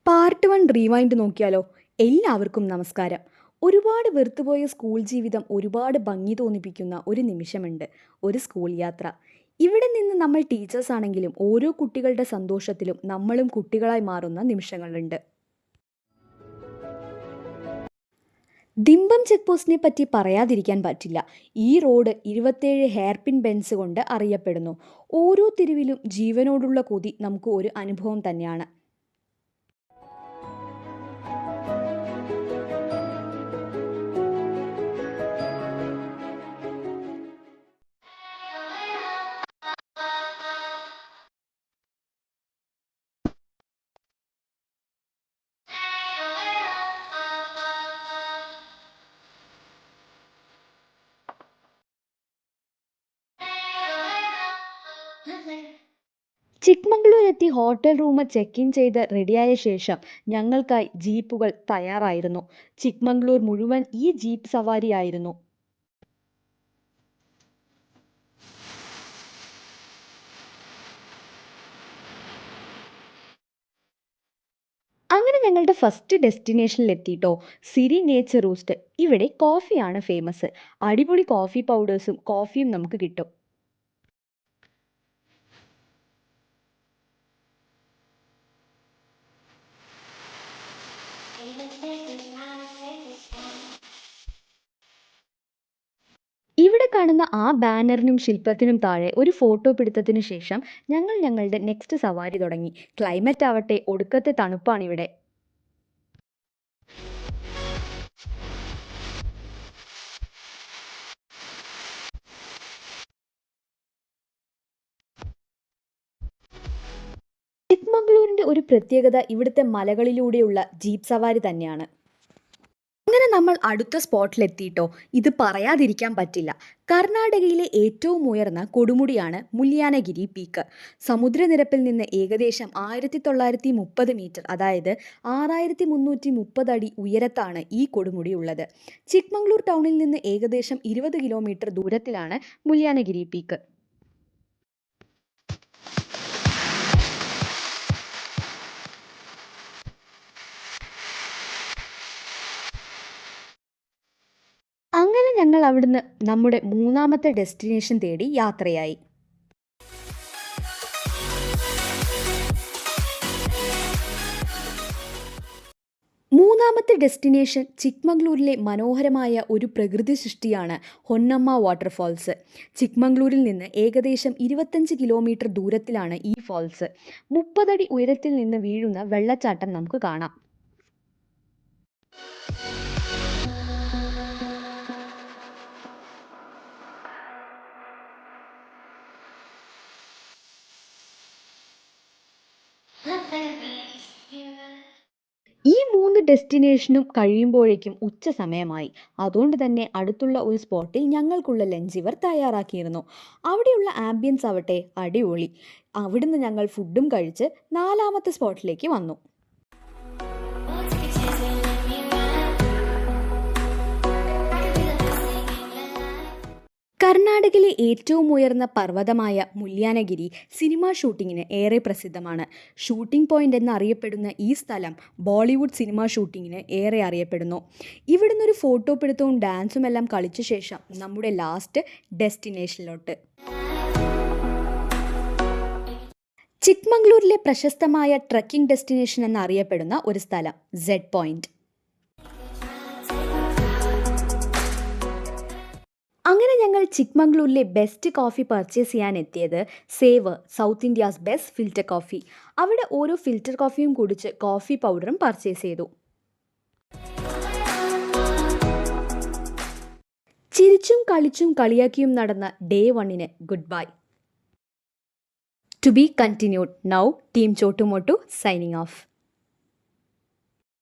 Part 1 rewind നോക്കിയാലോ? എല്ലാവർക്കും നമസ്കാരം. ഒരുപാട് വെറുത്തുപോയ സ്കൂൾ ജീവിതം ഒരുപാട് ഭംഗി തോന്നിപ്പിക്കുന്ന ഒരു നിമിഷമുണ്ട്, ഒരു സ്കൂൾ യാത്ര. ഇവിടെ നിന്ന് നമ്മൾ ടീച്ചേഴ്സ് ആണെങ്കിലും ഓരോ കുട്ടികളുടെ സന്തോഷത്തിലും നമ്മളും കുട്ടികളായി മാറുന്ന നിമിഷങ്ങളുണ്ട്. ദിമ്പം ചെക്ക് പോസ്റ്റിനെ പറ്റി പറയാതിരിക്കാൻ പറ്റില്ല. ഈ റോഡ് 27 ഹെയർപിൻ ബെൻസ് കൊണ്ട് അറിയപ്പെടുന്നു. ഓരോ തിരിവിലും ജീവനോടുള്ള കൊതി നമുക്ക് ഒരു അനുഭവം തന്നെയാണ്. ചിക്മംഗ്ലൂർ എത്തി ഹോട്ടൽ റൂം ചെക്ക് ഇൻ ചെയ്ത് റെഡിയായ ശേഷം ഞങ്ങൾക്കായി ജീപ്പുകൾ തയ്യാറായിരുന്നു. ചിക്മംഗ്ലൂർ മുഴുവൻ ഈ ജീപ്പ് സവാരിയായിരുന്നു. അങ്ങനെ ഞങ്ങളുടെ ഫസ്റ്റ് ഡെസ്റ്റിനേഷനിൽ എത്തിയിട്ടോ. Siri Nature Roost. ഇവിടെ കോഫിയാണ് ഫേമസ്. അടിപൊളി കോഫി പൗഡേഴ്സും കോഫിയും നമുക്ക് കിട്ടും. ഇവിടെ കാണുന്ന ആ ബാനറിനും ശില്പത്തിനും താഴെ ഒരു ഫോട്ടോ പിടുത്തത്തിനു ശേഷം ഞങ്ങൾ ഞങ്ങളുടെ നെക്സ്റ്റ് സവാരി തുടങ്ങി. ക്ലൈമറ്റ് ആവട്ടെ ഒടുക്കത്തെ തണുപ്പാണിവിടെ. ചിക്മംഗ്ലൂരിന്റെ ഒരു പ്രത്യേകത ഇവിടുത്തെ മലകളിലൂടെയുള്ള ജീപ്പ് സവാരി തന്നെയാണ്. അങ്ങനെ നമ്മൾ അടുത്ത സ്പോട്ടിലെത്തിയിട്ടോ. ഇത് പറയാതിരിക്കാൻ പറ്റില്ല. കർണാടകയിലെ ഏറ്റവും ഉയർന്ന കൊടുമുടിയാണ് മുല്യാനഗിരി പീക്ക്. സമുദ്രനിരപ്പിൽ നിന്ന് ഏകദേശം 1930 മീറ്റർ, അതായത് 6330 അടി ഉയരത്താണ് ഈ കൊടുമുടി ഉള്ളത്. ചിക്മംഗ്ലൂർ ടൗണിൽ നിന്ന് ഏകദേശം 20 കിലോമീറ്റർ ദൂരത്തിലാണ് മുല്യാനഗിരി പീക്ക്. അങ്ങനെ ഞങ്ങൾ അവിടുന്ന് നമ്മുടെ മൂന്നാമത്തെ ഡെസ്റ്റിനേഷൻ തേടി യാത്രയായി. മൂന്നാമത്തെ ഡെസ്റ്റിനേഷൻ ചിക്മംഗ്ലൂരിലെ മനോഹരമായ ഒരു പ്രകൃതി സൃഷ്ടിയാണ് ഹൊന്നമ്മ വാട്ടർഫാൾസ്. ചിക്മംഗ്ലൂരിൽ നിന്ന് ഏകദേശം 25 കിലോമീറ്റർ ദൂരത്തിലാണ് ഈ ഫാൾസ്. 30 അടി ഉയരത്തിൽ നിന്ന് വീഴുന്ന വെള്ളച്ചാട്ടം നമുക്ക് കാണാം. ഈ 3 ഡെസ്റ്റിനേഷനും കഴിയുമ്പോഴേക്കും ഉച്ച സമയമായി. അതുകൊണ്ട് തന്നെ അടുത്തുള്ള ഒരു സ്പോട്ടിൽ ഞങ്ങൾക്കുള്ള ലഞ്ച് ഇവർ തയ്യാറാക്കിയിരുന്നു. അവിടെയുള്ള ആംബിയൻസ് ആവട്ടെ അടിപൊളി. അവിടുന്ന് ഞങ്ങൾ ഫുഡും കഴിച്ച് 4ാമത്തെ സ്പോട്ടിലേക്ക് വന്നു. കർണാടകയിലെ ഏറ്റവും ഉയർന്ന പർവ്വതമായ മുല്യാനഗിരി സിനിമാ ഷൂട്ടിങ്ങിന് ഏറെ പ്രസിദ്ധമാണ്. ഷൂട്ടിംഗ് പോയിന്റ് എന്നറിയപ്പെടുന്ന ഈ സ്ഥലം ബോളിവുഡ് സിനിമാ ഷൂട്ടിങ്ങിന് ഏറെ അറിയപ്പെടുന്നു. ഇവിടുന്ന് ഒരു ഫോട്ടോ പിടുത്തവും ഡാൻസും എല്ലാം കളിച്ച ശേഷം നമ്മുടെ ലാസ്റ്റ് ഡെസ്റ്റിനേഷനിലോട്ട്. ചിക്മംഗ്ലൂരിലെ പ്രശസ്തമായ ട്രക്കിംഗ് ഡെസ്റ്റിനേഷൻ എന്നറിയപ്പെടുന്ന ഒരു സ്ഥലം സെഡ് പോയിന്റ്. അങ്ങനെ ഞങ്ങൾ ചിക്മംഗ്ലൂരിലെ ബെസ്റ്റ് കോഫി പർച്ചേസ് ചെയ്യാൻ എത്തിയത് സേവർ, South India's best filter coffee. അവിടെ ഓരോ ഫിൽറ്റർ കോഫിയും കുടിച്ച് കോഫി പൗഡറും പർച്ചേസ് ചെയ്തു. ചിരിച്ചും കളിച്ചും കളിയാക്കിയും നടന്ന ഡേ 1-ന് good bye. To be continued. Now team Chottumottu signing of.